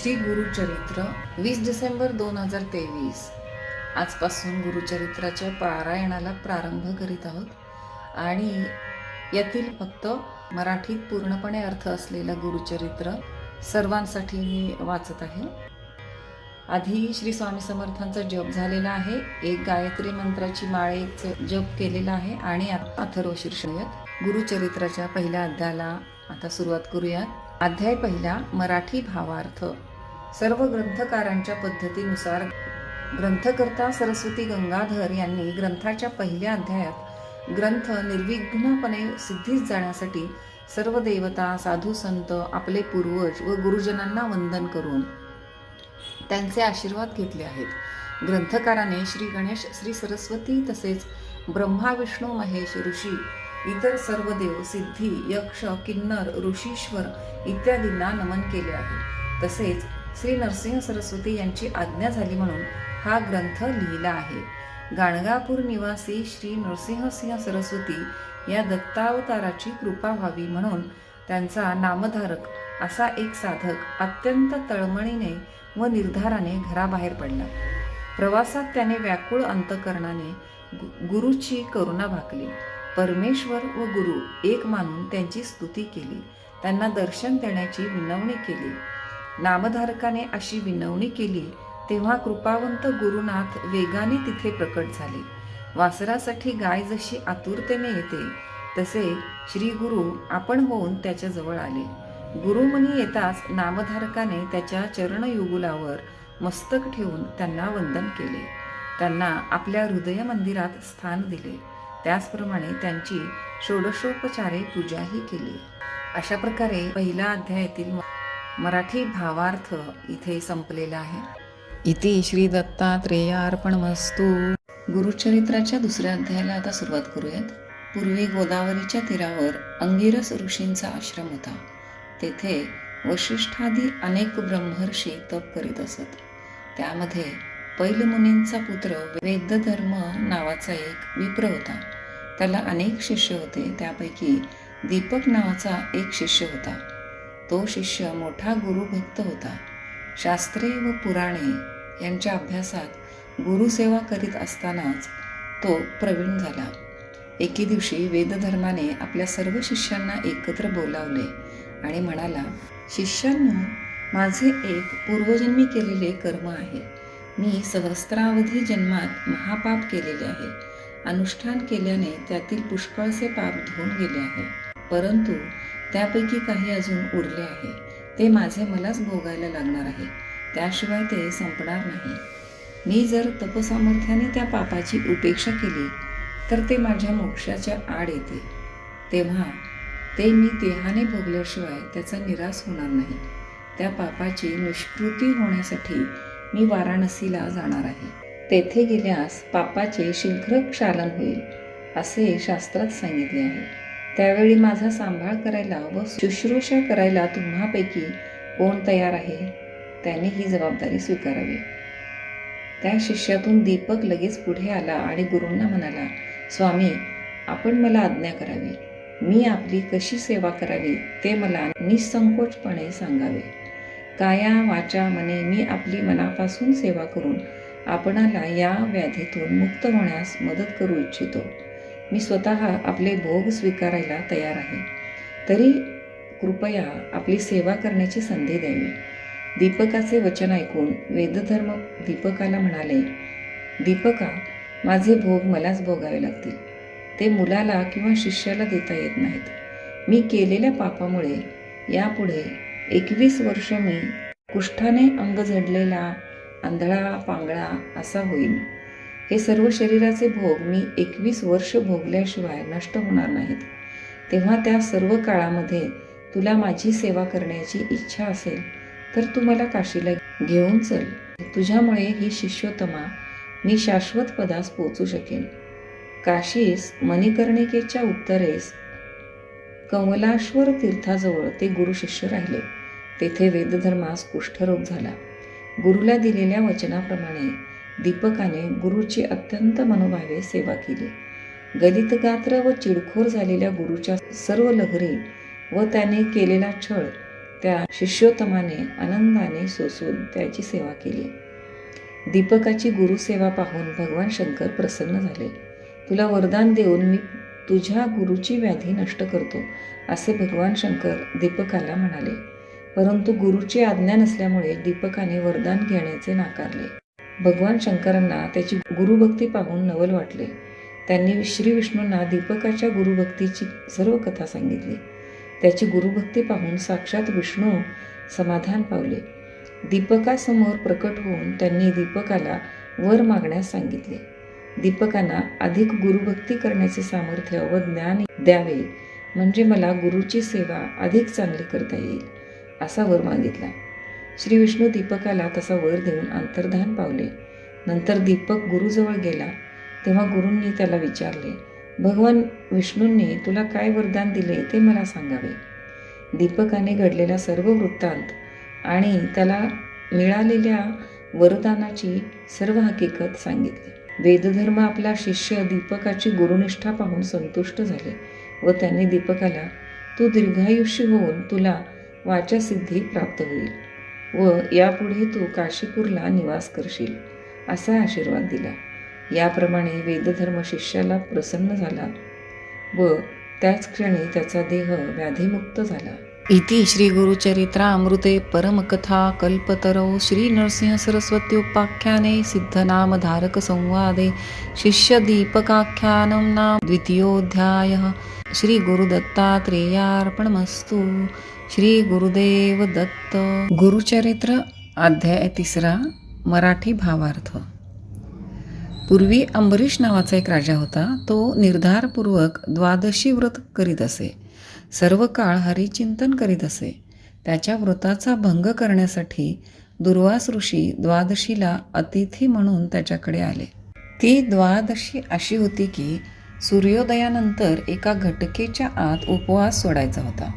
श्री गुरुचरित्र 20 डिसेंबर 2023 आजपासून गुरुचरित्राच्या पारायणाला प्रारंभ करीत आहोत आणि यातील फक्त मराठीत पूर्णपणे अर्थ असलेलं गुरुचरित्र सर्वांसाठी मी वाचत आहे. आधी श्री स्वामी समर्थांचा जप झालेला आहे, एक गायत्री मंत्राची माळेचं जप केलेला आहे आणि अथर्व शीर्षक गुरुचरित्राच्या पहिल्या अध्यायाला आता सुरुवात करूयात. अध्याय पहिला, मराठी भावार्थ. सर्व ग्रंथकारांच्या पद्धतीनुसार ग्रंथकर्ता सरस्वती गंगाधर यांनी ग्रंथाच्या पहिल्या अध्यायात ग्रंथ निर्विघ्नपणे सिद्धीस जाण्यासाठी सर्व देवता, साधू संत, आपले पूर्वज व गुरुजनांना वंदन करून त्यांचे आशीर्वाद घेतले आहेत. ग्रंथकाराने श्री गणेश, श्री सरस्वती तसेच ब्रह्मा, विष्णू, महेश, ऋषी, इतर सर्व देव, सिद्धी, यक्ष, किन्नर, ऋषीश्वर इत्यादींना नमन केले आहे. तसेच श्री नरसिंह सरस्वती यांची आज्ञा झाली म्हणून हा ग्रंथ लिहिला आहे. गाणगापूर निवासी श्री नरसिंह सरस्वती या दत्तावताराची कृपा व्हावी म्हणून त्यांचा नामधारक असा एक साधक अत्यंत तळमळीने व निर्धाराने घराबाहेर पडला. प्रवासात त्याने व्याकुळ अंतकरणाने गुरुची करुणा भाकली. परमेश्वर व गुरु एक मानून त्यांची स्तुती केली. त्यांना दर्शन देण्याची विनवणी केली. नामधारकाने अशी विनवणी केली तेव्हा कृपावंत गुरुनाथ वेगाने तिथे प्रकट झाले. वासरासाठी गाय जशी आतुरतेने येते तसे श्री गुरु आपण होऊन त्याच्या जवळ आले. गुरुमुनी येताच नामधारकाने त्याच्या चरणयुगुलावर मस्तक ठेवून त्यांना वंदन केले. त्यांना आपल्या हृदय मंदिरात स्थान दिले. त्याचप्रमाणे त्यांची षोडशोपचारे पूजाही केली. अशा प्रकारे पहिला अध्यायातील मराठी भावार्थ इथे संपलेला आहे. इति श्री दत्तात्रेयार्पणमस्तु. गुरुचरित्राच्या दुसऱ्या अध्यायाला आता सुरुवात करूयात. पूर्वी गोदावरीच्या तीरावर अंगिरस ऋषींचा आश्रम होता. तेथे वशिष्ठादी अनेक ब्रह्मर्षी तप करीत असत. त्यामध्ये पैलमुनींचा पुत्र वेदधर्म नावाचा एक विप्र होता. त्याला अनेक शिष्य होते. त्यापैकी दीपक नावाचा एक शिष्य होता. तो शिष्य मोठा गुरुभक्त होता. शास्त्रे व पुराणे यांच्या अभ्यासात गुरुसेवा करीत असतानाच तो प्रवीण झाला. एके दिवशी वेदधर्माने आपल्या सर्व शिष्यांना एकत्र बोलावले आणि म्हणाला, शिष्यांनो, माझे एक पूर्वजन्मी केलेले कर्म आहे. मी सहस्रावधी जन्मात महापाप केलेले आहे. अनुष्ठान केल्याने त्यातील पुष्कळसे पाप धुवून गेले आहे. परंतु त्यापैकी काही अजून उरले आहे. ते माझे मलाच भोगायला लागणार आहे. त्याशिवाय ते संपणार नाही. मी जर तपसामर्थ्याने त्या पापाची उपेक्षा केली तर ते माझ्या मोक्षाच्या आड येते. तेव्हा ते मी देहाने भोगल्याशिवाय त्याचा निराश होणार नाही. त्या पापाची निष्कृती होण्यासाठी मी वाराणसीला जाणार आहे. तेथे गेल्यास पापाचे शीघ्र क्षालन होईल असे शास्त्रात सांगितले आहे. त्यावेळी माझा सांभाळ करायला व शुश्रूषा करायला तुम्हापैकी कोण तयार आहे? त्याने ही जबाबदारी स्वीकारावी. त्या शिष्यातून दीपक लगेच पुढे आला आणि गुरूंना म्हणाला, स्वामी, आपण मला आज्ञा करावी. मी आपली कशी सेवा करावी ते मला निसंकोचपणे सांगावे. काया वाचा मने मी आपली मनापासून सेवा करून आपणाला या व्याधीतून मुक्त होण्यास मदत करू इच्छितो. मी स्वतः आपले भोग स्वीकारायला तयार आहे. तरी कृपया आपली सेवा करण्याची संधी द्यावी. दीपकाचे वचन ऐकून वेदधर्म दीपकाला म्हणाले, दीपका, माझे भोग मलाच भोगावे लागतील. ते मुलाला किंवा शिष्याला देता येत नाहीत. मी केलेल्या पापामुळे यापुढे 21 वर्ष मी कुष्ठाने अंग झडलेला, आंधळा, पांगळा असा होईल. हे सर्व शरीराचे भोग मी 21 वर्ष भोगल्याशिवाय नष्ट होणार नाहीत. तेव्हा त्या सर्व काळामध्ये तुला माझी सेवा करण्याची इच्छा असेल तर तू मला काशीला घेऊन चल. तुझ्यामुळे ही शिष्योत्तमा मी शाश्वत पदास पोचू शकेन. काशीस मणिकर्णिकेच्या उत्तरेस कमलाश्वर तीर्थाजवळ ते गुरु शिष्य राहिले. तेथे वेदधर्मास कुष्ठरोग झाला. गुरुला दिलेल्या वचनाप्रमाणे दीपकाने गुरुची अत्यंत मनोभावे सेवा केली. गलितगात्र व चिडखोर झालेल्या गुरुच्या सर्व लहरी व त्याने केलेला छळ त्या शिष्योत्तमाने आनंदाने सोसून त्याची सेवा केली. दीपकाची गुरुसेवा पाहून भगवान शंकर प्रसन्न झाले. तुला वरदान देऊन मी तुझ्या गुरुची व्याधी नष्ट करतो, असे भगवान शंकर दीपकाला म्हणाले. परंतु गुरुची आज्ञा नसल्यामुळे दीपकाने वरदान घेण्याचे नाकारले. भगवान शंकरांना त्याची गुरुभक्ती पाहून नवल वाटले. त्यांनी श्री विष्णूंना दीपकाच्या गुरुभक्तीची सर्व कथा सांगितली. त्याची गुरुभक्ती पाहून साक्षात विष्णू समाधान पावले. दीपकासमोर प्रकट होऊन त्यांनी दीपकाला वर मागण्यास सांगितले. दीपकांना अधिक गुरुभक्ती करण्याचे सामर्थ्य व ज्ञान द्यावे, म्हणजे मला गुरुची सेवा अधिक चांगली करता येईल, असा वर मागितला. श्री विष्णू दीपकाला तसा वर देऊन अंतर्धान पावले. नंतर दीपक गुरुजवळ गेला. तेव्हा गुरूंनी त्याला विचारले, भगवान विष्णूंनी तुला काय वरदान दिले ते मला सांगावे. दीपकाने घडलेला सर्व वृत्तांत आणि त्याला मिळालेल्या वरदानाची सर्व हकीकत सांगितली. वेदधर्म आपला शिष्य दीपकाची गुरुनिष्ठा पाहून संतुष्ट झाले व त्यांनी दीपकाला तू दीर्घायुष्य होऊन तुला वाचासिद्धी प्राप्त होईल व यापुढे तू काशीपूरला निवास करशील, असा आशीर्वाद दिला. याप्रमाणे वेदधर्म शिष्याला प्रसन्न झाला व त्याच क्षणी त्याचा देह व्याधीमुक्त झाला. इति श्री गुरुचरित्रामृते परमकथा कल्पतरौ श्री नरसिंह सरस्वत्युपाख्याने सिद्धनामधारक संवादे शिष्य दीपकाख्यानं नाम द्वितीयोऽध्यायः. श्री गुरुदत्तात्रेयार्पणमस्तु. श्री गुरुदेव दत्त. गुरुचरित्र अध्याय 3. मराठी भावार्थ. पूर्वी अंबरीश नावाचा एक राजा होता. तो निर्धारपूर्वक द्वादशी व्रत करीत असे. सर्व काळ हरिचिंतन करीत असे. त्याच्या व्रताचा भंग करण्यासाठी दुर्वास ऋषी द्वादशीला अतिथी म्हणून त्याच्याकडे आले. ती द्वादशी अशी होती की सूर्योदयानंतर एका घटकेच्या आत उपवास सोडायचा होता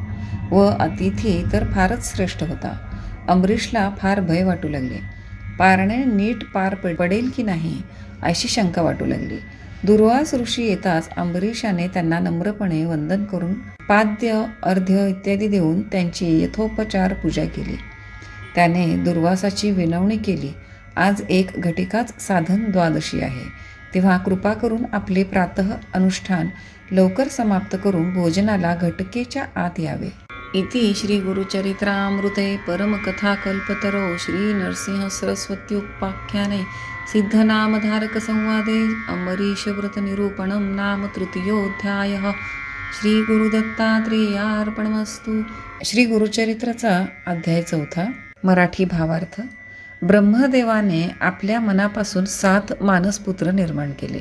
व अतिथी तर फारच श्रेष्ठ होता. अंबरीशला फार भय वाटू लागले. पारणे नीट पार पडेल की नाही अशी शंका वाटू लागली. दुर्वास ऋषी येताच अंबरीशाने त्यांना नम्रपणे वंदन करून पाद्य अर्घ्य इत्यादी देऊन त्यांची यथोपचार पूजा केली. त्याने दुर्वासाची विनवणी केली. आज एक घटिकाच साधन द्वादशी आहे, तेव्हा कृपा करून आपले प्रातः अनुष्ठान लवकर समाप्त करून भोजनाला घटकेच्या आत यावे. इति श्री गुरुचरित्रामृते परमकथा कल्पतरो श्री नरसिंह सरस्वत्युपाख्याने सिद्धनामधारक संवादे अंबरीशव्रत निरूपणं नाम तृतीयोऽध्यायः. श्री गुरुदत्तात्रेयार्पणमस्तु. श्री गुरुचरित्राचा अध्याय 4. मराठी भावार्थ. ब्रह्मदेवाने आपल्या मनापासून 7 मानसपुत्र निर्माण केले.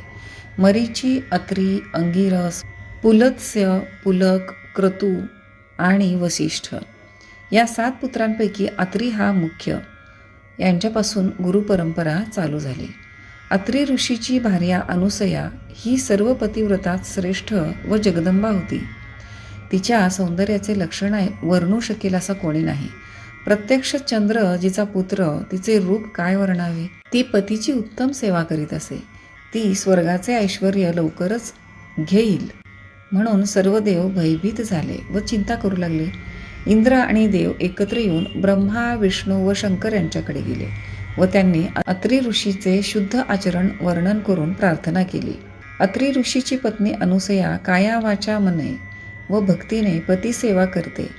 मरीची, अत्री, अंगिरस, पुलत्स्य, पुलक, क्रतू आणि वसिष्ठ. या 7 पुत्रांपैकी अत्री हा मुख्य. यांच्यापासून गुरुपरंपरा चालू झाली. अत्री ऋषीची भार्या अनुसया ही सर्व पतिव्रतात श्रेष्ठ व जगदंबा होती. तिच्या सौंदर्याचे लक्षण वर्णू शकेल असा कोणी नाही. प्रत्यक्ष चंद्र जिचा पुत्र, तिचे रूप काय वर्णावे. ती पतीची उत्तम सेवा करीत असे. ती स्वर्गाचे ऐश्वर्य लवकरच घेईल म्हणून सर्व देव भयभीत झाले व चिंता करू लागले. इंद्र आणि देव एकत्र येऊन ब्रह्मा, विष्णू व शंकर यांच्याकडे गेले व त्यांनी अत्री ऋषीचे शुद्ध आचरण वर्णन करून प्रार्थना केली. अत्री ऋषीची पत्नी अनुसया काया वाचा मने व भक्तीने पती सेवा करते.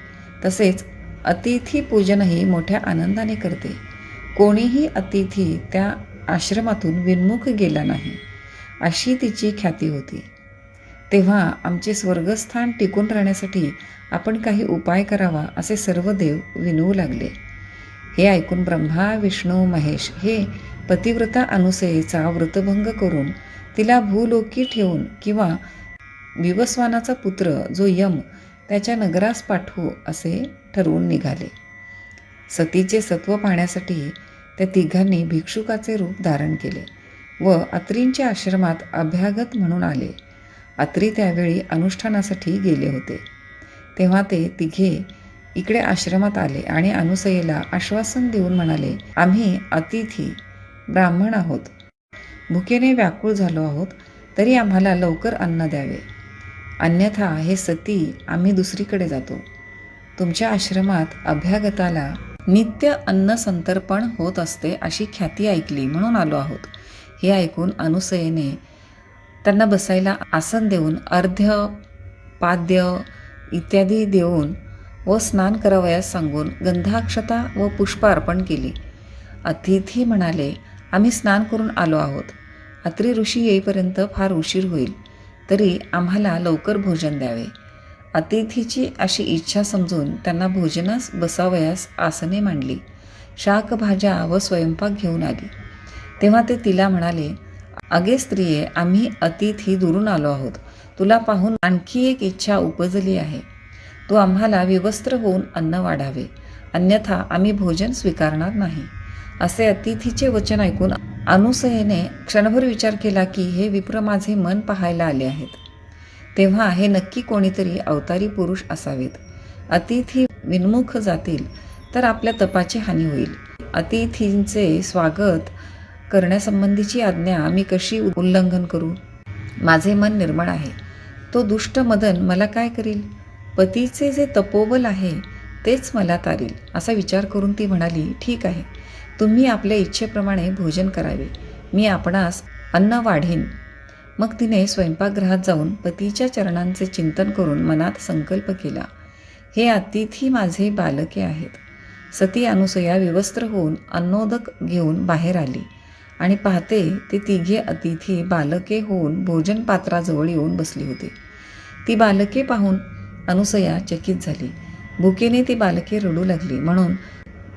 तसेच अतिथी पूजनही मोठ्या आनंदाने करते. कोणीही अतिथी त्या आश्रमातून विन्मुख गेला नाही, अशी तिची ख्याती होती. तेव्हा आमचे स्वर्गस्थान टिकून राहण्यासाठी आपण काही उपाय करावा, असे सर्व देव विनवू लागले. हे ऐकून ब्रह्मा, विष्णू, महेश हे पतिव्रता अनुसयेचा व्रतभंग करून तिला भूलोकी ठेवून किंवा विवस्वानाचा पुत्र जो यम त्याच्या नगरास पाठवू असे ठरवून निघाले. सतीचे सत्व पाहण्यासाठी त्या तिघांनी भिक्षुकाचे रूप धारण केले व अत्रींच्या आश्रमात अभ्यागत म्हणून आले. अत्री त्यावेळी अनुष्ठानासाठी गेले होते. तेव्हा ते तिघे इकडे आश्रमात आले आणि अनुसयेला आश्वासन देऊन म्हणाले, आम्ही अतिथी ब्राह्मण आहोत, भुकेने व्याकुळ झालो आहोत, तरी आम्हाला लवकर अन्न द्यावे, अन्यथा हे सती आम्ही दुसरीकडे जातो. तुमच्या आश्रमात अभ्यागताला नित्य अन्न संतर्पण होत असते अशी ख्याती ऐकली म्हणून आलो आहोत. हे ऐकून अनुसयेने त्यांना बसायला आसन देऊन अर्ध्य पाद्य इत्यादी देऊन व स्नान करावयास सांगून गंधाक्षता व पुष्प अर्पण केली. अतिथी म्हणाले, आम्ही स्नान करून आलो आहोत. अत्री ऋषी येईपर्यंत फार उशीर होईल, तरी आम्हाला लवकर भोजन द्यावे. अतिथीची अशी इच्छा समजून त्यांना भोजनास बसावयास आसने मांडली. शाकभाज्या व स्वयंपाक घेऊन आली. तेव्हा ते तिला म्हणाले, अगे स्त्रिये, आम्ही अतिथी दुरून आलो आहोत. तुला पाहून आणखी एक इच्छा उपजली आहे. तू आम्हाला विवस्त्र होऊन अन्न वाढावे, अन्यथा आम्ही भोजन स्वीकारणार नाही. असे अतिथीचे वचन ऐकून अनुसयेने क्षणभर विचार केला की हे विप्र माझे मन पाहायला आले आहेत. तेव्हा हे नक्की कोणीतरी अवतारी पुरुष असावेत. अतिथी विन्मुख जातील तर आपल्या तपाची हानी होईल. अतिथींचे स्वागत करण्यासंबंधीची आज्ञा मी कशी उल्लंघन करू? माझे मन निर्मळ आहे. तो दुष्ट मदन मला काय करील? पतीचे जे तपोबल आहे तेच मला तारील. असा विचार करून ती म्हणाली, ठीक आहे, तुम्ही आपल्या इच्छेप्रमाणे भोजन करावे. मी आपणास अन्न वाढेन. मग तिने स्वयंपाकगृहात जाऊन पतीच्या चरणांचे चिंतन करून मनात संकल्प केला, हे अतिथी माझे बालके आहेत. सती अनुसया विवस्त्र होऊन अन्नोदक घेऊन बाहेर आली आणि पाहते ते तिघे अतिथी बालके होऊन भोजन पात्राजवळ येऊन बसली होती. ती बालके पाहून अनुसया चकित झाली. भुकेने ती बालके रडू लागली म्हणून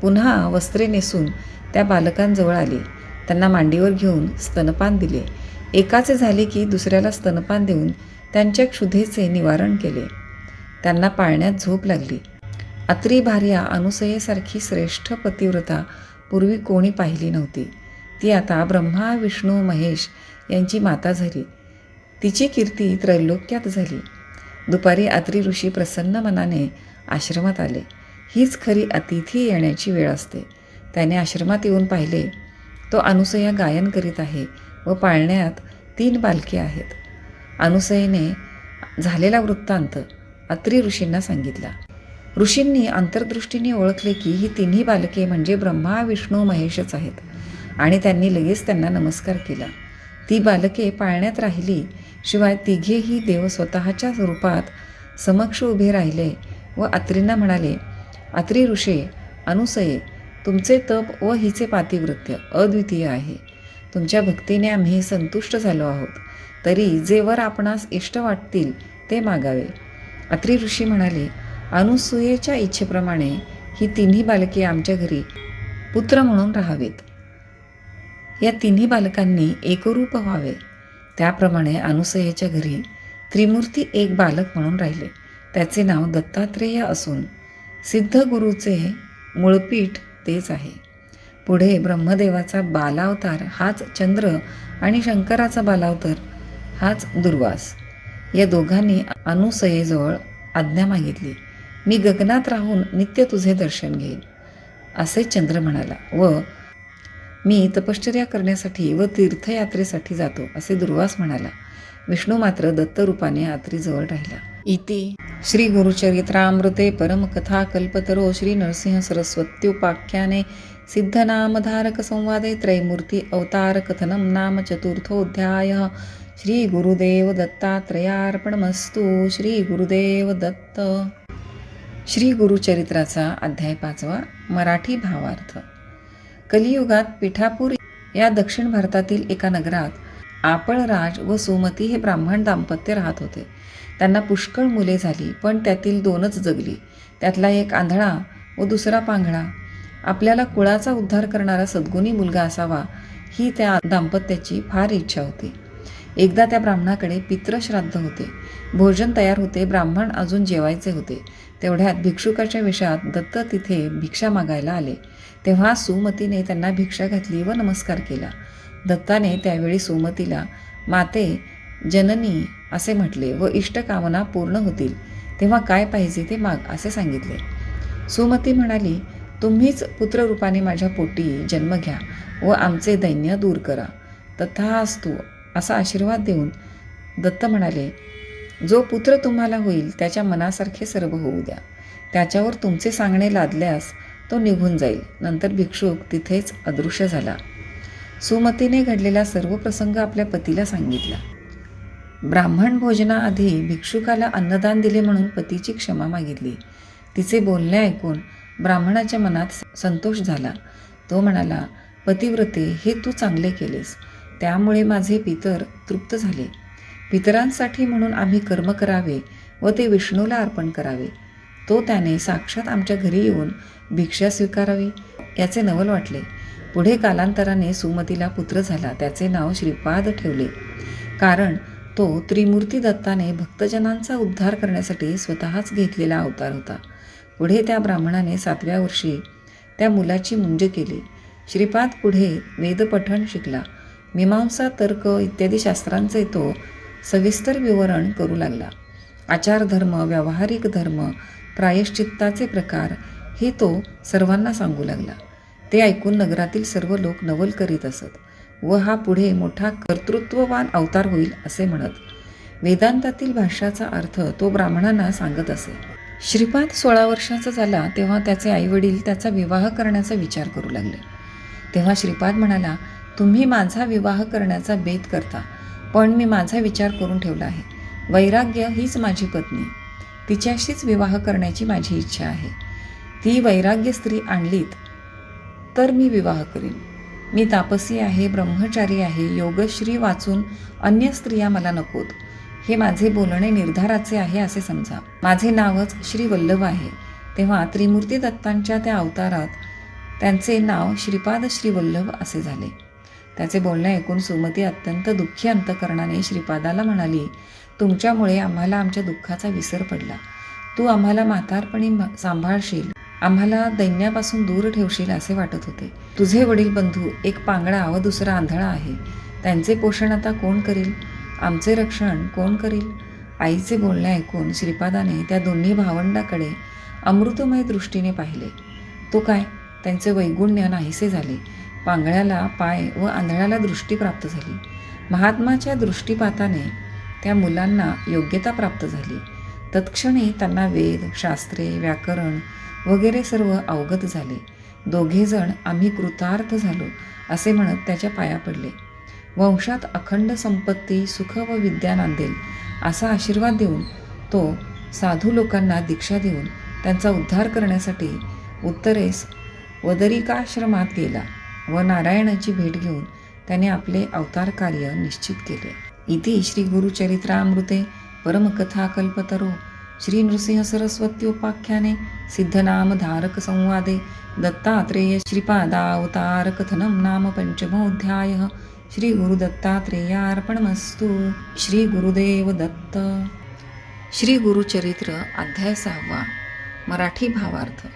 पुन्हा वस्त्रे नेसून त्या बालकांजवळ आली. त्यांना मांडीवर घेऊन स्तनपान दिले. एकाचे झाले की दुसऱ्याला स्तनपान देऊन त्यांच्या क्षुधेचे निवारण केले. त्यांना पाळण्यात झोप लागली. अत्री भार्या अनुसयेसारखी श्रेष्ठ पतिव्रता पूर्वी कोणी पाहिली नव्हती. ती आता ब्रह्मा विष्णू महेश यांची माता झाली. तिची कीर्ती त्रैलोक्यात झाली. दुपारी अत्री ऋषी प्रसन्न मनाने आश्रमात आले. हीच खरी अतिथी येण्याची वेळ असते. त्याने आश्रमात येऊन पाहिले, तो अनुसया गायन करीत आहे व पाळण्यात 3 बालके आहेत. अनुसयेने झालेला वृत्तांत अत्री ऋषींना सांगितला. ऋषींनी अंतर्दृष्टीने ओळखले की ही 3ही बालके म्हणजे ब्रह्मा विष्णू महेशच आहेत आणि त्यांनी लगेच त्यांना नमस्कार केला. ती बालके पाळण्यात राहिली. शिवाय तिघेही देव स्वतःच्या रूपात समक्ष उभे राहिले व अत्रींना म्हणाले, अत्री ऋषे, अनुसये, तुमचे तप व हिचे पातिव्रत्य अद्वितीय आहे. तुमच्या भक्तीने आम्ही संतुष्ट झालो आहोत. तरी जे वर आपणास इष्ट वाटतील ते मागावे. अत्री ऋषी म्हणाले, अनुसूयेच्या इच्छेप्रमाणे ही 3ही बालके आमच्या घरी पुत्र म्हणून राहावेत. या 3ही बालकांनी एकरूप व्हावे. त्याप्रमाणे अनुसयेच्या घरी त्रिमूर्ती एक बालक म्हणून राहिले. त्याचे नाव दत्तात्रेय असून सिद्ध गुरुचे मूळपीठ तेच आहे. पुढे ब्रह्मदेवाचा बालावतार हाच चंद्र आणि शंकराचा बालावतार हाच दुर्वास. या दोघांनी अनुसयेजवळ आज्ञा मागितली. मी गगनात राहून नित्य तुझे दर्शन घेईन, असे चंद्र म्हणाला व मी तपश्चर्या करण्यासाठी व तीर्थयात्रेसाठी जातो, असे दुर्वास म्हणाला. विष्णू मात्र दत्तरूपाने अत्रीजवळ राहिला. इति श्री गुरुचरित्रामृते परमकथा कल्पतरो श्री नरसिंह सरस्वत्युपाख्याने सिद्धनामधारक संवादे त्रैमूर्ती अवतार कथनम नाम चतुर्थोऽध्यायः. श्री गुरुदेव दत्तात्रयार्पणमस्तु. श्री गुरुदेव दत्त. श्री गुरुचरित्राचा अध्याय 5वा. मराठी भावार्थ. कलियुगात पिठापूर या दक्षिण भारतातील एका नगरात आपळराज व सुमती हे ब्राह्मण दाम्पत्य राहत होते. त्यांना पुष्कळ मुले झाली, पण त्यातील 2च जगली. त्यातला एक आंधळा व दुसरा पांगळा. आपल्याला कुळाचा उद्धार करणारा सद्गुणी मुलगा असावा ही त्या दाम्पत्याची फार इच्छा होती. एकदा त्या ब्राह्मणाकडे पितृश्राद्ध होते. भोजन तयार होते. ब्राह्मण अजून जेवायचे होते. तेवढ्यात भिक्षुकाच्या वेशात दत्त तिथे भिक्षा मागायला आले. तेव्हा सुमतीने त्यांना भिक्षा घातली व नमस्कार केला. दत्ताने त्यावेळी सुमतीला माते जननी असे म्हटले व इष्टकामना पूर्ण होतील तेव्हा काय पाहिजे ते माग असे सांगितले. सुमती म्हणाली, तुम्हीच पुत्ररूपाने माझ्या पोटी जन्म घ्या व आमचे दैन्य दूर करा. तथास्तु असा आशीर्वाद देऊन दत्त म्हणाले, जो पुत्र तुम्हाला होईल त्याच्या मनासारखे सर्व होऊ द्या. त्याच्यावर तुमचे सांगणे लादल्यास तो निघून जाईल. नंतर भिक्षुक तिथेच अदृश्य झाला. सुमतीने घडलेला सर्व प्रसंग आपल्या पतीला सांगितला. ब्राह्मण भोजनाआधी भिक्षुकाला अन्नदान दिले म्हणून पतीची क्षमा मागितली. तिचे बोलणे ऐकून ब्राह्मणाच्या मनात संतोष झाला. तो म्हणाला, पतिव्रते, हे तू चांगले केलेस. त्यामुळे माझे पितर तृप्त झाले. पितरांसाठी म्हणून आम्ही कर्म करावे व ते विष्णूला अर्पण करावे. तो त्याने साक्षात आमच्या घरी येऊन भिक्षा स्वीकारावी याचे नवल वाटले. पुढे कालांतराने सुमतीला पुत्र झाला. त्याचे नाव श्रीपाद ठेवले, कारण तो त्रिमूर्ती दत्ताने भक्तजनांचा उद्धार करण्यासाठी स्वतःच घेतलेला अवतार होता. पुढे त्या ब्राह्मणाने 7व्या वर्षी त्या मुलाची मुंज केली. श्रीपाद पुढे वेदपठण शिकला. मीमांसा, तर्क इत्यादी शास्त्रांचे तो सविस्तर विवरण करू लागला. आचारधर्म, व्यावहारिक धर्म, प्रायश्चित्ताचे प्रकार हे तो सर्वांना सांगू लागला. ते ऐकून नगरातील सर्व लोक नवल करीत असत व हा पुढे मोठा कर्तृत्ववान अवतार होईल असे म्हणत. वेदांतातील भाष्याचा अर्थ तो ब्राह्मणांना सांगत असे. श्रीपाद 16 वर्षाचा झाला तेव्हा त्याचे आईवडील त्याचा विवाह करण्याचा विचार करू लागले. तेव्हा श्रीपाद म्हणाला, तुम्ही माझा विवाह करण्याचा बेत करता, पण मी माझा विचार करून ठेवला आहे. वैराग्य हीच माझी पत्नी, तिच्याशीच विवाह करण्याची माझी इच्छा आहे. ती वैराग्य स्त्री आणलीत तर मी विवाह करीन. मी तापसी आहे, ब्रह्मचारी आहे, योगश्री वाचून अन्य स्त्रिया मला नकोत. हे माझे बोलणे निर्धाराचे आहे असे समजा. माझे नावच श्री वल्लभ आहे. तेव्हा त्रिमूर्ती दत्तांच्या त्या अवतारात त्यांचे नाव श्रीपाद श्री वल्लभ असे झाले. त्याचे बोलणे ऐकून सुमती अत्यंत दुःखी अंतकरणाने श्रीपादाला म्हणाली, तुमच्यामुळे आम्हाला आमच्या दुःखाचा विसर पडला. तू आम्हाला म्हातारपणी सांभाळशील, आम्हाला दैन्यापासून दूर ठेवशील असे वाटत होते. तुझे वडील बंधू एक पांगळा व दुसरा आंधळा आहे. त्यांचे पोषण आता कोण करील? आमचे रक्षण कोण करील? आईचे बोलणे ऐकून श्रीपादाने त्या दोन्ही भावंडाकडे अमृतमय दृष्टीने पाहिले. तो काय, त्यांचे वैगुण्य नाहीसे झाले. पांगळ्याला पाय व आंधळ्याला दृष्टी प्राप्त झाली. महात्माच्या दृष्टीपाताने त्या मुलांना योग्यता प्राप्त झाली. तत्क्षणी त्यांना वेद, शास्त्रे, व्याकरण वगैरे सर्व अवगत झाले. दोघेजण आम्ही कृतार्थ झालो असे म्हणत त्याच्या पाया पडले. वंशात अखंड संपत्ती, सुख व विद्या नांदेल असा आशीर्वाद देऊन तो साधू लोकांना दीक्षा देऊन त्यांचा उद्धार करण्यासाठी उत्तरेस वदरिकाश्रमात गेला व नारायणाची भेट घेऊन त्याने आपले अवतार कार्य निश्चित केले. इति श्री गुरुचरित्रामृते परमकथाकल्पतरो श्री नृसिंह सरस्वत्योपाख्याने सिद्धनामधारक संवादे दत्तात्रेय श्रीपादावतारकथनं नाम पंचमोऽध्यायः. श्री गुरुदत्तात्रेयार्पणमस्तु. श्री गुरुदेव दत्त. श्री गुरुचरित्र अध्याय 6. मराठी भावार्थ.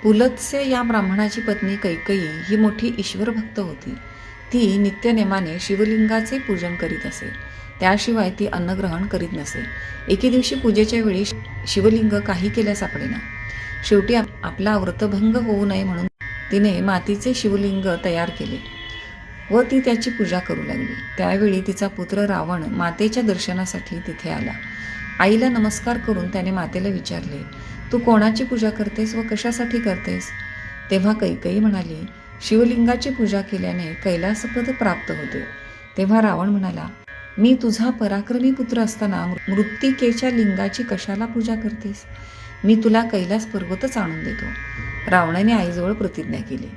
पुलत्स्य या ब्राह्मणाची पत्नी कैकयी ही मोठी ईश्वरभक्त होती. ती नित्यनेमाने शिवलिंगाचे पूजन करीत असे. त्याशिवाय ती अन्नग्रहण करीत नसे. एके दिवशी पूजेच्या वेळी शिवलिंग काही केल्या सापडेना. शेवटी आपला व्रतभंग होऊ नये म्हणून तिने मातीचे शिवलिंग तयार केले व ती त्याची पूजा करू लागली. त्यावेळी तिचा पुत्र रावण मातेच्या दर्शनासाठी तिथे आला. आईला नमस्कार करून त्याने मातेला विचारले, तू कोणाची पूजा करतेस व कशासाठी करतेस? तेव्हा कैकयी म्हणाली, शिवलिंगाची पूजा केल्याने कैलासपद प्राप्त होते. तेव्हा रावण म्हणाला, मी तुझा पराक्रमी पुत्र असताना मृत्तिकेच्या लिंगाची कशाला पूजा करतेस? मी तुला कैलास पर्वतच आणून देतो. रावणाने आईजवळ प्रतिज्ञा केली,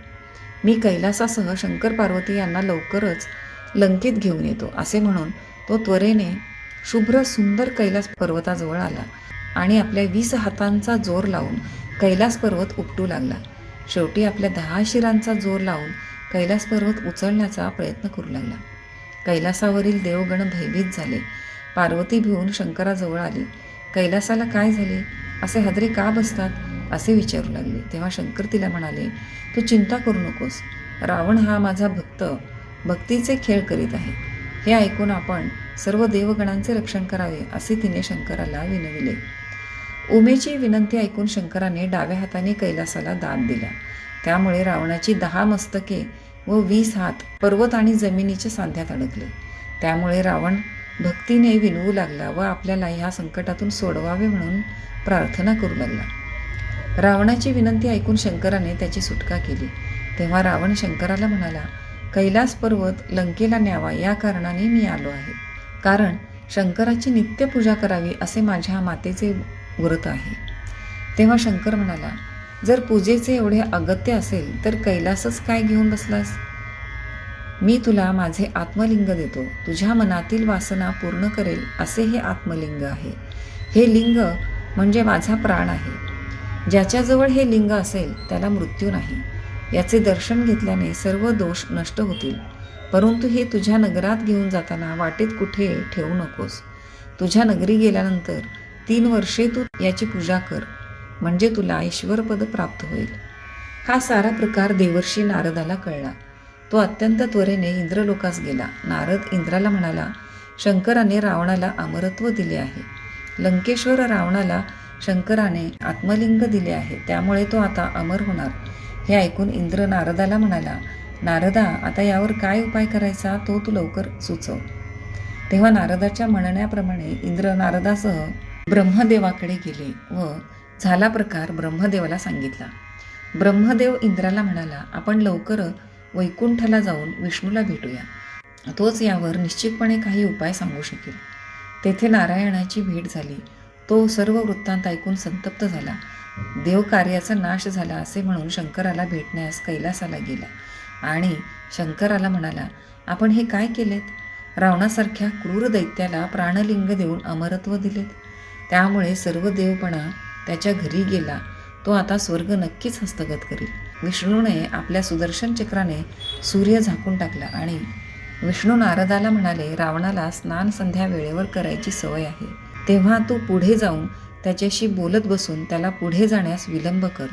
मी कैलासासह शंकर पार्वती यांना लवकरच लंकेत घेऊन येतो असे म्हणून तो त्वरेने शुभ्र सुंदर कैलास पर्वताजवळ आला आणि आपल्या 20 हातांचा जोर लावून कैलास पर्वत उपटू लागला. शेवटी आपल्या 10 शिरांचा जोर लावून कैलास पर्वत उचलण्याचा प्रयत्न करू लागला. कैलासावरील देवगण भयभीत झाले. पार्वती भिवून शंकराजवळ आली. कैलासाला काय झाले, असे हादरे का बसतात असे विचारू लागले. तेव्हा शंकर तिला म्हणाले, तू चिंता करू नकोस. रावण हा माझा भक्त भक्तीचे खेळ करीत आहे. हे ऐकून आपण सर्व देवगणांचे रक्षण करावे असे तिने शंकराला विनविले. उमेची विनंती ऐकून शंकराने डाव्या हाताने कैलासाला दाब दिला. त्यामुळे रावणाची 10 मस्तके व 20 हात पर्वत आणि जमिनीच्या सांध्यात अडकले. त्यामुळे रावण भक्तीने विनवू लागला व आपल्याला ह्या संकटातून सोडवावे म्हणून प्रार्थना करू लागला. रावणाची विनंती ऐकून शंकराने त्याची सुटका केली. तेव्हा रावण शंकराला म्हणाला, कैलास पर्वत लंकेला न्यावा या कारणाने मी आलो आहे. कारण शंकराची नित्य पूजा करावी असे माझ्या मातेचे व्रत आहे. तेव्हा शंकर म्हणाला, जर पूजेचे एवढे अगत्य असेल तर कैलासच काय घेऊन बसलास? मी तुला माझे आत्मलिंग देतो. तुझ्या मनातील वासना पूर्ण करेल असे हे आत्मलिंग आहे. हे लिंग म्हणजे माझा प्राण आहे. ज्याच्याजवळ हे लिंग असेल त्याला मृत्यू नाही. याचे दर्शन घेतल्याने सर्व दोष नष्ट होतील. परंतु हे तुझ्या नगरात घेऊन जाताना वाटेत कुठे ठेवू नकोस. तुझ्या नगरी गेल्यानंतर 3 वर्षे तू याची पूजा कर, म्हणजे तुला ईश्वरपद प्राप्त होईल. हा सारा प्रकार देवर्षी नारदाला कळला. तो अत्यंत त्वरेने इंद्रलोकास गेला. नारद इंद्राला म्हणाला, शंकराने रावणाला अमरत्व दिले आहे. लंकेश्वर रावणाला शंकराने आत्मलिंग दिले आहे, त्यामुळे तो आता अमर होणार. हे ऐकून इंद्र नारदाला म्हणाला, नारदा, आता यावर काय उपाय करायचा तो तू लवकर सुचव. तेव्हा नारदाच्या म्हणण्याप्रमाणे इंद्र नारदासह ब्रह्मदेवाकडे गेले व झाला प्रकार ब्रह्मदेवाला सांगितला. ब्रह्मदेव इंद्राला म्हणाला, आपण लवकर वैकुंठाला जाऊन विष्णूला भेटूया. तोच यावर निश्चितपणे काही उपाय सांगू शकेल. तेथे नारायणाची भेट झाली. तो सर्व वृत्तांत ऐकून संतप्त झाला. देवकार्याचा नाश झाला असे म्हणून शंकराला भेटण्यास कैलासाला गेला आणि शंकराला म्हणाला, आपण हे काय केलेत? रावणासारख्या क्रूर दैत्याला प्राणलिंग देऊन अमरत्व दिलेत. त्यामुळे सर्व देवपणा त्याच्या घरी गेला. तो आता स्वर्ग नक्कीच हस्तगत करील. विष्णूने आपल्या सुदर्शन चक्राने सूर्य झाकून टाकला आणि विष्णू नारदाला म्हणाले, रावणाला स्नान संध्या वेळेवर करायची सवय आहे. तेव्हा तू पुढे जाऊन त्याच्याशी बोलत बसून त्याला पुढे जाण्यास विलंब कर.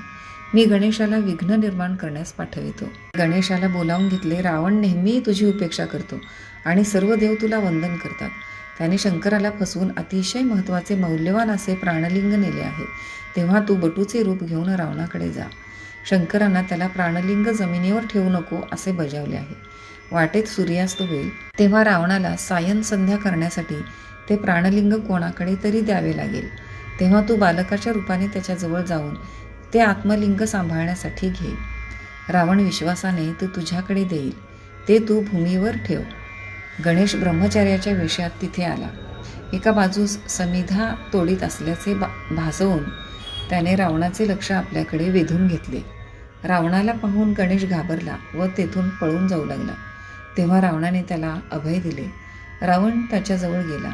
मी गणेशाला विघ्न निर्माण करण्यास पाठवितो. गणेशाला बोलावून घेतले. रावण नेहमी तुझी उपेक्षा करतो आणि सर्व देव तुला वंदन करतात. त्याने शंकराला फसवून अतिशय महत्त्वाचे मौल्यवान असे प्राणलिंग नेले आहे. तेव्हा तू बटूचे रूप घेऊन रावणाकडे जा. शंकरांना त्याला प्राणलिंग जमिनीवर ठेवू नको असे बजावले आहे. वाटेत सूर्यास्त होईल तेव्हा रावणाला सायन संध्या करण्यासाठी ते प्राणलिंग कोणाकडे तरी द्यावे लागेल. तेव्हा तू बालकाच्या रूपाने त्याच्याजवळ जाऊन ते आत्मलिंग सांभाळण्यासाठी घे. रावण विश्वासाने ते तुझ्याकडे देईल. ते तू भूमीवर ठेव. गणेश ब्रह्मचार्याच्या वेशात तिथे आला. एका बाजूस समिधा तोडीत असल्याचे भासवून त्याने रावणाचे लक्ष आपल्याकडे वेधून घेतले. रावणाला पाहून गणेश घाबरला व तेथून पळून जाऊ लागला. तेव्हा रावणाने त्याला अभय दिले. रावण त्याच्याजवळ गेला.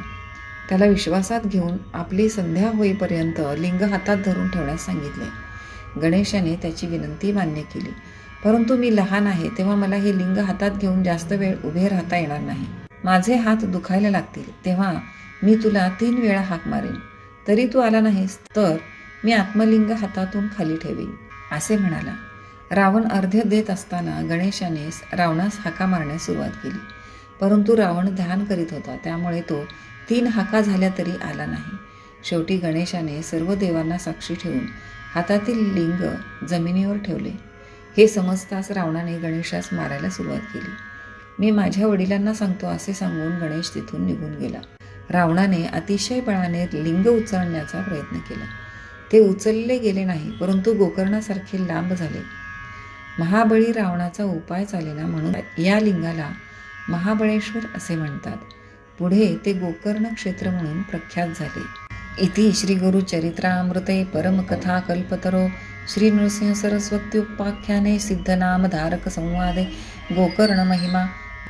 त्याला विश्वासात घेऊन आपली संध्या होईपर्यंत लिंग हातात धरून ठेवण्यास सांगितले. गणेशाने त्याची विनंती मान्य केली. परंतु मी लहान आहे, तेव्हा मला हे लिंग हातात घेऊन जास्त वेळ उभे राहता येणार नाही. माझे हात दुखायला लागतील. तेव्हा मी तुला 3 वेळा हाक मारेन. तरी तू आला नाहीस तर मी आत्मलिंग हातातून खाली ठेवीन असे म्हणाला. रावण अर्ध्य देत असताना गणेशाने रावणास हाका मारण्यास सुरुवात केली. परंतु रावण ध्यान करीत होता, त्यामुळे तो 3 हाका झाल्या तरी आला नाही. शेवटी गणेशाने सर्व देवांना साक्षी ठेवून हातातील लिंग जमिनीवर ठेवले. हे समजताच रावणाने गणेशास मारायला सुरुवात केली. मी माझ्या वडिलांना सांगतो असे सांगून गणेश तिथून निघून गेला. रावणाने अतिशय बळाने लिंग उचलण्याचा प्रयत्न केला. ते उचलले गेले नाही, परंतु गोकर्णासारखे लांब झाले. महाबळी रावणाचा उपाय चालेना म्हणून या लिंगाला महाबळेश्वर असे म्हणतात. पुढे ते गोकर्ण क्षेत्र म्हणून प्रख्यात झाले. इति श्री गुरुचरित्रामृते परमकथा कल्पतरो श्री नृसिंह सरस्वत्युपाख्याने सिद्धनामधारक संवादे गोकर्ण महिमा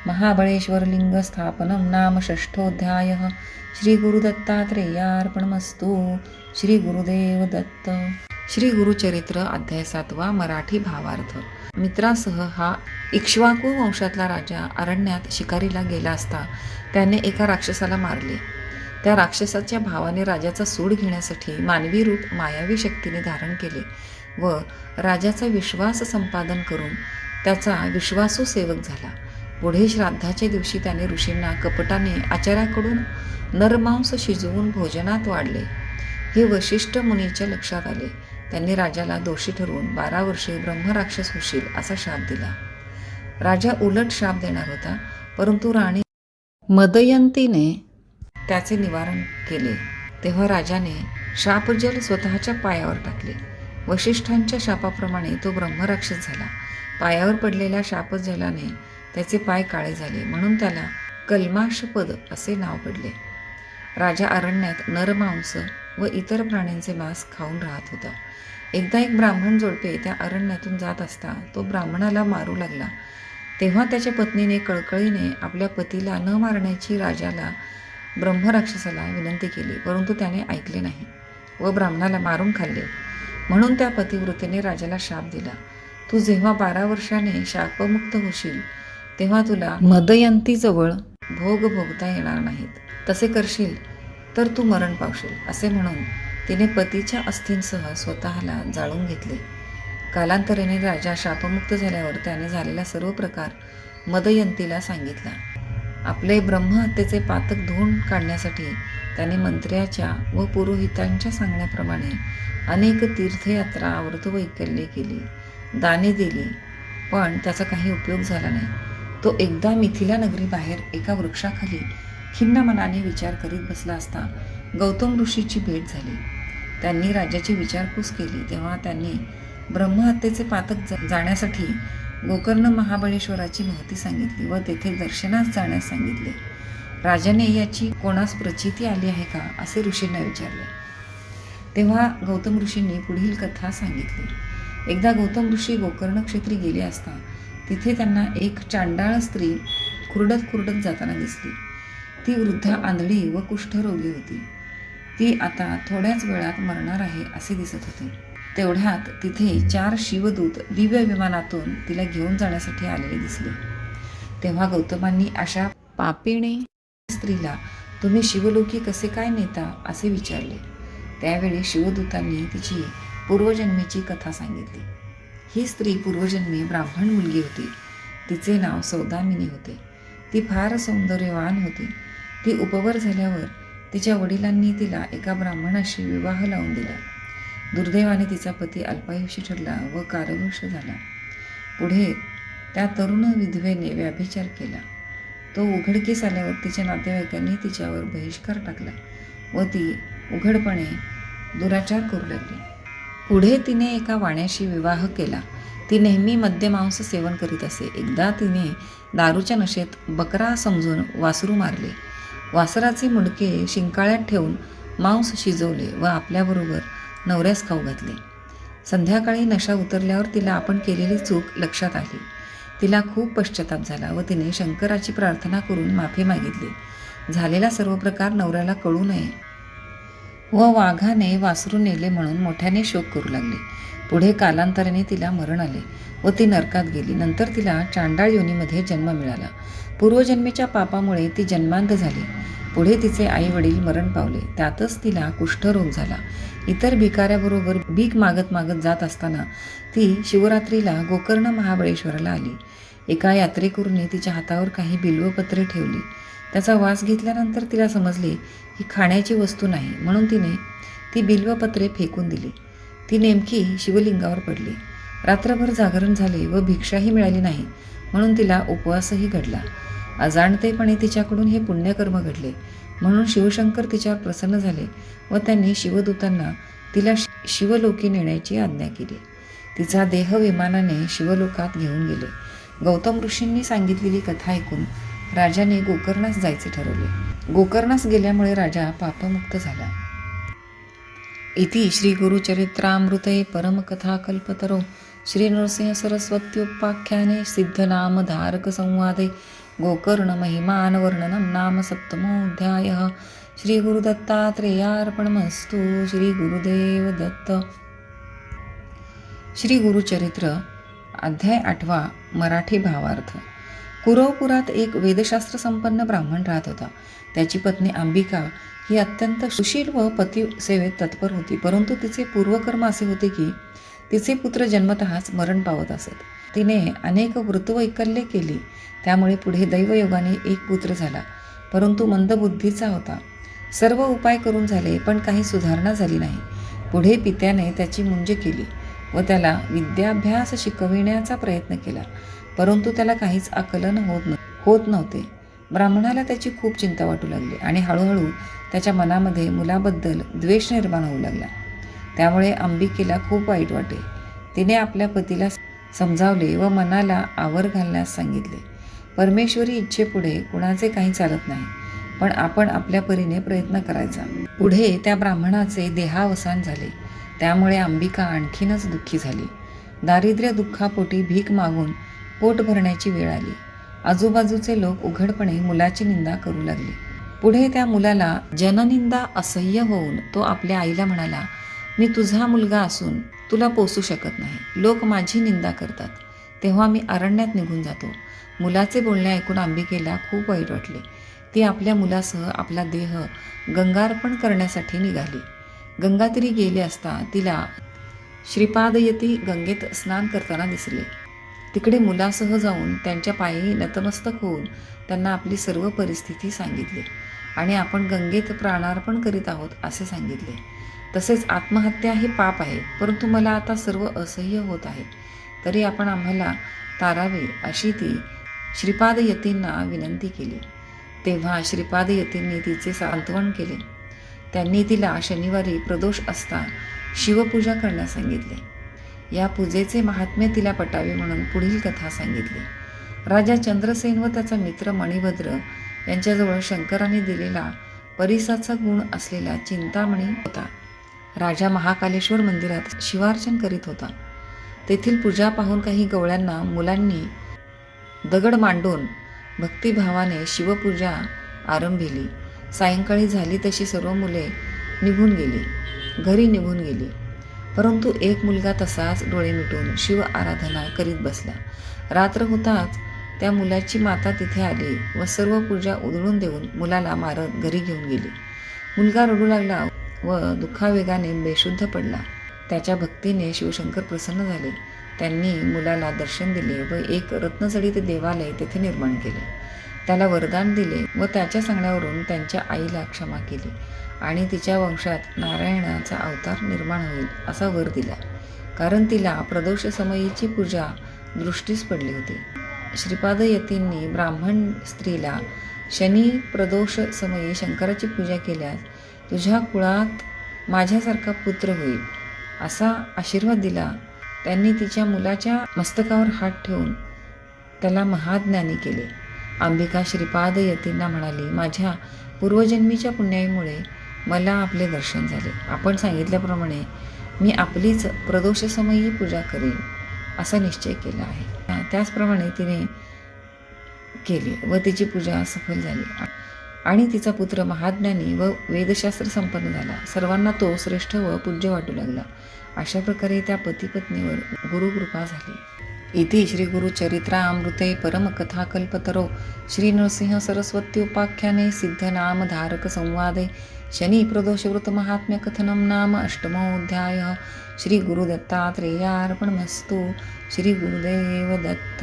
महाबळेश्वरलिंग स्थापनं नाम 6ठोऽध्यायः. श्री गुरुदत्तात्रेयार्पणमस्तु. श्री गुरुदेव दत्त. श्री गुरुचरित्र अध्याय 7 मराठी भावार्थ. मित्रासह हा इक्ष्वाकू वंशातला राजा अरण्यात शिकारीला गेला असता त्याने एका राक्षसाला मारले. त्या राक्षसाच्या भावाने राजाचा सूड घेण्यासाठी मानवी रूप मायावी शक्तीने धारण केले व राजाचा विश्वास संपादन करून त्याचा विश्वासू सेवक झाला. पुढे श्राद्धाच्या दिवशी त्याने ऋषींना कपटाने आचार्याकडून नरमांस शिजवून भोजनात वाढले. हे वशिष्ठ मुनीच्या लक्षात आले. त्यांनी राजाला दोषी ठरवून 12 वर्षे ब्रह्मराक्षस होशील असा शाप दिला. राजा उलट शाप देणार होता, परंतु राणी मदयंतीने त्याचे निवारण केले. तेव्हा राजाने शापजल स्वतःच्या पायावर टाकले. वशिष्ठांच्या शापाप्रमाणे तो ब्रह्मराक्षस झाला. पायावर पडलेल्या शापजलाने त्याचे पाय काळे झाले, म्हणून त्याला कल्माशपद असे नाव पडले. राजा अरण्यात नरमांस व इतर प्राण्यांचे मांस खाऊन राहत होता. एकदा एक ब्राह्मण जोडपे त्या अरण्यातून जात असता तो ब्राह्मणाला मारू लागला. तेव्हा त्याच्या पत्नीने कळकळीने आपल्या पतीला न मारण्याची राजाला ब्रह्मराक्षसाला विनंती केली, परंतु त्याने ऐकले नाही व ब्राह्मणाला मारून खाल्ले. म्हणून त्या पतिव्रतेने राजाला शाप दिला, तू जेव्हा 12 वर्षाने शापमुक्त होशील तेव्हा तुला मदयंतीजवळ भोग भोगता येणार नाहीत. तसे करशील तर तू मरण पावशील. असे म्हणून तिने पतीच्या अस्थींसह स्वतःला जाळून घेतले. कालांतराने राजा शापमुक्त झाल्यावर त्याने झालेला सर्व प्रकार मदयंतीला सांगितला. आपले ब्रह्महत्येचे पातक धुवून काढण्यासाठी त्याने मंत्र्याच्या व पुरोहितांच्या सांगण्याप्रमाणे अनेक तीर्थयात्रा व्रतवैकल्ये केली, दाने दिली, पण त्याचा काही उपयोग झाला नाही. तो एकदा मिथिला नगरी बाहेर एका वृक्षाखाली खिन्न मनाने विचार करीत बसला असता गौतम ऋषीची भेट झाली. त्यांनी राजाची विचारपूस केली. तेव्हा त्यांनी ब्रह्महत्येचे पातक जाण्यासाठी गोकर्ण महाबळेश्वराची महती सांगितली व तेथे दर्शनास जाण्यास सांगितले. राजाने याची कोणास प्रचिती आली आहे का असे ऋषींना विचारले. तेव्हा गौतम ऋषींनी पुढील कथा सांगितली. एकदा गौतम ऋषी गोकर्ण क्षेत्री गेले असता तिथे त्यांना एक चांडाळ स्त्री खुरडत जाताना दिसली. ती वृद्ध आंधळी व कुष्ठरोगी होती. ती आता थोड्याच वेळात मरणार आहे असे दिसत होते. तेवढ्यात तिथे 4 शिवदूत दिव्य विमानातून तिला घेऊन जाण्यासाठी आलेले दिसले. तेव्हा गौतमांनी अशा पापिणी स्त्रीला तुम्ही शिवलोकी कसे काय नेता असे विचारले. त्यावेळी शिवदूतांनी तिची पूर्वजन्मीची कथा सांगितली. ही स्त्री पूर्वजन्मी ब्राह्मण मुलगी होती. तिचे नाव सौदामिनी होते. ती फार सौंदर्यवान होती. ती उपवर झाल्यावर तिच्या वडिलांनी तिला एका ब्राह्मणाशी विवाह लावून दिला. दुर्दैवाने तिचा पती अल्पायुषी ठरला व कारागृह झाला. पुढे त्या तरुण विधवेने व्याभिचार केला. तो उघडकीस आल्यावर तिच्या नातेवाईकांनी तिच्यावर बहिष्कार टाकला व ती उघडपणे दुराचार करू लागली. पुढे तिने एका वाण्याशी विवाह केला. ती नेहमी मद्यमांस सेवन करीत असे. एकदा तिने दारूच्या नशेत बकरा समजून वासरू मारले. वासराचे मुंडके शिंकाळ्यात ठेवून मांस शिजवले व आपल्याबरोबर नवऱ्यास खाऊ घातले. संध्याकाळी नशा उतरल्यावर तिला आपण केलेली चूक लक्षात आली. तिला खूप पश्चाताप झाला व तिने शंकराची प्रार्थना करून माफी मागितली. झालेला सर्व प्रकार नवऱ्याला कळू नये व वाघाने वासरू नेले म्हणून मोठ्याने शोक करू लागले. पुढे कालांतराने तिला मरण आले व ती नरकात गेली. नंतर तिला चांडाळ योनीमध्ये जन्म मिळाला. पूर्वजन्मीच्या पापामुळे ती जन्मांध झाली. पुढे तिचे आई वडील मरण पावले. त्यातच तिला कुष्ठरोग झाला. इतर भिकाऱ्याबरोबर भीक मागत जात असताना ती शिवरात्रीला गोकर्ण महाबळेश्वराला आली. एका यात्रेकरूने तिच्या हातावर काही बिल्वपत्रे ठेवली. त्याचा वास घेतल्यानंतर तिला समजले ही खाण्याची वस्तू नाही, म्हणून तिने ती बिल्वपत्रे फेकून दिली. ती नेमकी शिवलिंगावर पडली. रात्रभर जागरण झाले व भिक्षाही मिळाली नाही, म्हणून तिला उपवासही घडला. अजाणतेपणे तिच्याकडून हे पुण्यकर्म घडले, म्हणून शिवशंकर तिच्यावर प्रसन्न झाले व त्यांनी शिवदूतांना तिला शिवलोकी नेण्याची आज्ञा केली. तिचा देह विमानाने शिवलोकात घेऊन गेले. गौतम ऋषींनी सांगितलेली कथा ऐकून राजाने गोकर्णास जायचे ठरवले. गोकर्णास गेल्यामुळे राजा पापमुक्त झाला. इति श्री गुरुचरित्रामृते परमकथा कल्पतरो श्री नरसिंह सरस्वत्युपाख्याने सिद्धनामधारक संवादे गोकर्ण महिमानवर्णनं नाम सप्तमोऽध्यायः. श्री गुरुदत्तात्रेयार्पणमस्तु. श्री गुरुदेव दत्त. श्री गुरुचरित्र अध्याय 8 मराठी भावार्थ. कुरवपुरात एक वेदशास्त्र संपन्न ब्राह्मण राहत होता. त्याची पत्नी अंबिका ही अत्यंत सुशील व पतिसेवेत तत्पर होती, परंतु तिचे पूर्वकर्म असे होते की तिचे पुत्र जन्मतःच मरण पावत असत. तिने अनेक व्रतवैकल्ये केली, त्यामुळे पुढे दैवयोगाने एक पुत्र झाला, परंतु मंदबुद्धीचा होता. सर्व उपाय करून झाले, पण काही सुधारणा झाली नाही. पुढे पित्याने त्याची मुंज केली व त्याला विद्याभ्यास शिकविण्याचा प्रयत्न केला, परंतु त्याला काहीच आकलन होत नव्हते. ब्राह्मणाला त्याची खूप चिंता वाटू लागली आणि हळूहळू त्याच्या मनामध्ये मुलाबद्दल द्वेष निर्माण होऊ लागला. त्यामुळे अंबिकेला खूप वाईट वाटे. तिने आपल्या पतीला समजावले व मनाला आवर घालण्यास सांगितले. परमेश्वरी इच्छेपुढे कुणाचे काही चालत नाही, पण आपण आपल्या परीने प्रयत्न करायचा. पुढे त्या ब्राह्मणाचे देहावसान झाले. त्यामुळे अंबिका आणखीनच दुःखी झाली. दारिद्र्य दुःखापोटी भीक मागून पोट भरण्याची वेळ आली. आजूबाजूचे लोक उघडपणे मुलाची निंदा करू लागले. पुढे त्या मुलाला जननिंदा असह्य होऊन तो आपल्या आईला म्हणाला, मी तुझा मुलगा असून तुला पोसू शकत नाही. लोक माझी निंदा करतात, तेव्हा मी अरण्यात निघून जातो. मुलाचे बोलणे ऐकून अंबिकेला खूप वाईट वाटले. ती आपल्या मुलासह आपला देह गंगार्पण करण्यासाठी निघाली. गंगातीरी गेले असता तिला श्रीपादयती गंगेत स्नान करताना दिसले. तिकडे मुलासह जाऊन त्यांच्या पायी नतमस्तक होऊन त्यांना आपली सर्व परिस्थिती सांगितली आणि आपण गंगेत प्राणार्पण करीत आहोत असे सांगितले. तसेच आत्महत्या हे पाप आहे, परंतु मला आता सर्व असह्य होत आहे, तरी आपण आम्हाला तारावे अशी ती श्रीपादयतींना विनंती केली. तेव्हा श्रीपादयतींनी तिचे सांत्वन केले. त्यांनी तिला शनिवारी प्रदोष असता शिवपूजा करण्यास सांगितले. या पूजेचे महात्म्य तिला पटावे म्हणून पुढील कथा सांगितली. राजा चंद्रसेन व त्याचा मित्र मणिभद्र यांच्याजवळ शंकराने दिलेला परिसाचा गुण असलेला चिंतामणी होता. राजा महाकालेश्वर मंदिरात शिवार्चन करीत होता. तेथील पूजा पाहून काही गवळ्यांना मुलांनी दगड मांडून भक्तिभावाने शिवपूजा आरंभिली. सायंकाळी झाली तशी सर्व मुले घरी निघून गेली. परंतु एक मुलगा तसाच डोळे मिटून शिव आराधना करीत बसला. रात्र होताच त्या मुलाची माता तिथे आली व सर्व पूजा उधळून देऊन मुलाला मारत घरी घेऊन गेली. मुलगा रडू लागला व दुःखावेगाने बेशुद्ध पडला. त्याच्या भक्तीने शिवशंकर प्रसन्न झाले. त्यांनी मुलाला दर्शन दिले व एक रत्नजडित देवालय तेथे निर्माण केले. त्याला वरदान दिले व त्याच्या सांगण्यावरून त्यांच्या आईला क्षमा केली आणि तिच्या वंशात नारायणाचा अवतार निर्माण होईल असा वर दिला, कारण तिला प्रदोष समयीची पूजा दृष्टीस पडली होती. श्रीपादयतींनी ब्राह्मण स्त्रीला शनी प्रदोष समयी शंकराची पूजा केल्यास तुझ्या कुळात माझ्यासारखा पुत्र होईल असा आशीर्वाद दिला. त्यांनी तिच्या मुलाच्या मस्तकावर हात ठेवून त्याला महाज्ञानी केले. अंबिका श्रीपादयतींना म्हणाली, माझ्या पूर्वजन्मीच्या पुण्याईमुळे मला आपले दर्शन झाले. आपण सांगितल्याप्रमाणे मी आपलीच प्रदोषसमयी पूजा करेन असा निश्चय केला आहे. त्याचप्रमाणे तिने केले व तिची पूजा सफल झाली आणि तिचा पुत्र महाज्ञानी व वेदशास्त्र संपन्न झाला. सर्वांना तो श्रेष्ठ व पूज्य वाटू लागला. अशा प्रकारे त्या पतिपत्नीवर गुरुकृपा झाली. इति श्री गुरुचरित्रामृते परमकथाकल्पतरो श्री नरसिंह सरस्वत्युपाख्याने सिद्धनामधारक संवादे शनि प्रदोषवृत महात्म्य कथनं नाम अष्टमोऽध्यायः. श्री गुरुदत्तात्रेयार्पणमस्तु. श्री गुरुदेव दत्त.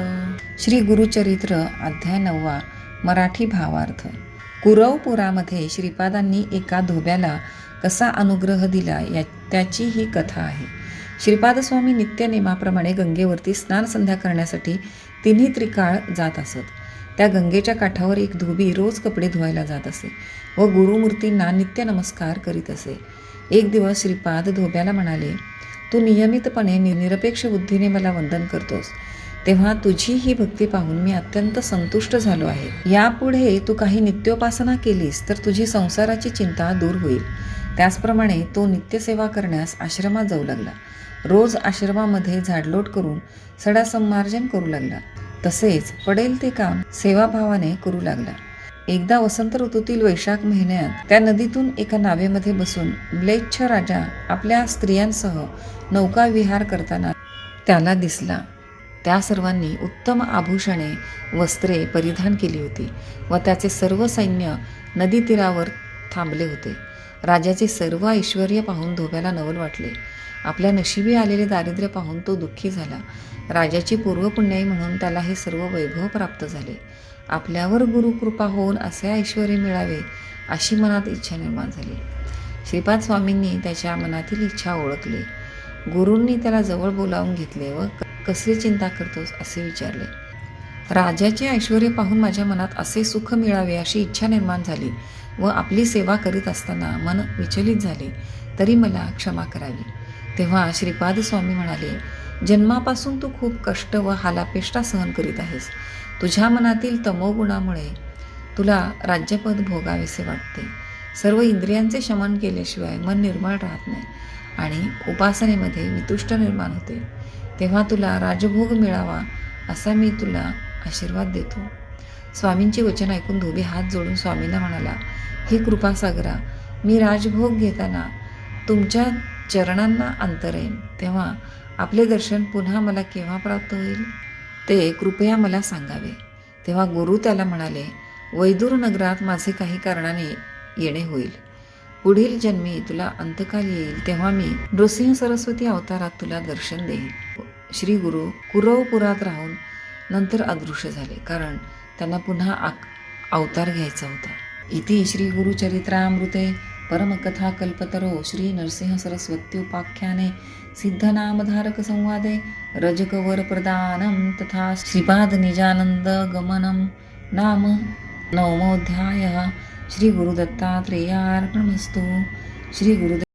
श्री गुरुचरित्र अध्याय 9. मराठी भावार्थ. कुरवपुरामध्ये श्रीपादांनी एका धोब्याला कसा अनुग्रह दिला त्याची ही कथा आहे. श्रीपादस्वामी नित्यनेमाप्रमाणे गंगेवरती स्नान संध्या करण्यासाठी तिन्ही त्रिकाळ जात असत. त्या गंगेच्या काठावर एक धोबी रोज कपडे धुवायला जात असे व गुरुमूर्तींना नित्य नमस्कार करीत असे. एक दिवस श्रीपाद धोब्याला म्हणाले, तू नियमितपणे निरपेक्ष बुद्धीने मला वंदन करतोस, तेव्हा तुझी ही भक्ती पाहून मी अत्यंत संतुष्ट झालो आहे. यापुढे तू काही नित्योपासना केलीस तर तुझी संसाराची चिंता दूर होईल. त्याचप्रमाणे तो नित्यसेवा करण्यास आश्रमात जाऊ लागला. रोज आश्रमामध्ये झाडलोट करून सडासंमार्जन करू लागला. तसेच पडेल ते काम सेवाभावाने करू लागला. एकदा वसंत ऋतूतील वैशाख महिन्यात त्या नदीतून एका नावेमध्ये बसून म्लेच्छ राजा आपल्या स्त्रियांसह नौका विहार करताना त्याला दिसला. त्या सर्वांनी उत्तम आभूषणे वस्त्रे परिधान केली होती व त्याचे सर्व सैन्य नदी तीरावर थांबले होते. राजाचे सर्व ऐश्वर्य पाहून धोब्याला नवल वाटले. आपल्या नशिबी आलेले दारिद्र्य पाहून तो दुःखी झाला. राजाची पूर्वपुण्याई म्हणून त्याला हे सर्व वैभव प्राप्त झाले. आपल्यावर गुरुकृपा होऊन असे ऐश्वर्य मिळावे अशी मनात इच्छा निर्माण झाली. श्रीपाद स्वामींनी त्याच्या मनातील इच्छा ओळखली. गुरूंनी त्याला जवळ बोलावून घेतले व कसली चिंता करतोस असे विचारले. राजाचे ऐश्वर्य पाहून माझ्या मनात असे सुख मिळावे अशी इच्छा निर्माण झाली व आपली सेवा करीत असताना मन विचलित झाले, तरी मला क्षमा करावी. तेव्हा श्रीपाद स्वामी म्हणाले, जन्मापासून तू खूप कष्ट व हालापेष्टा सहन करीत आहेस. तुझ्या मनातील तमोगुणामुळे तुला राज्यपद भोगावेसे वाटते. सर्व इंद्रियांचे शमन केल्याशिवाय मन निर्मळ राहत नाही आणि उपासनेमध्ये वितुष्ट निर्माण होते. तेव्हा तुला राजभोग मिळावा असा मी तुला आशीर्वाद देतो. स्वामींची वचन ऐकून धोबी हात जोडून स्वामींना म्हणाला, हे कृपासागरा, मी राजभोग घेताना तुमच्या चरणांना अंतरेन, तेव्हा आपले दर्शन पुन्हा मला केव्हा प्राप्त होईल ते कृपया मला सांगावे. तेव्हा गुरु त्याला म्हणाले, वैदूर नगरात माझे काही कारणाने येणे होईल. पुढील जन्मी तुला अंतकाल येईल, तेव्हा मी नृसिंह सरस्वती अवतारात तुला दर्शन देईल. श्री गुरु कुरवपुरात राहून नंतर अदृश्य झाले, कारण त्यांना पुन्हा अवतार घ्यायचा होता. इति श्री गुरुचरित्रामृते परमकथा कल्पतरो श्री नरसिंह सरस्वत्युपाख्याने सिद्धनामधारक संवादे रजकवर प्रदानं तथा श्रीपाद निजानंद गमनं नाम 9मोऽध्यायः. श्री गुरुदत्तात्रेयार्पणमस्तु. श्री गुरुदेव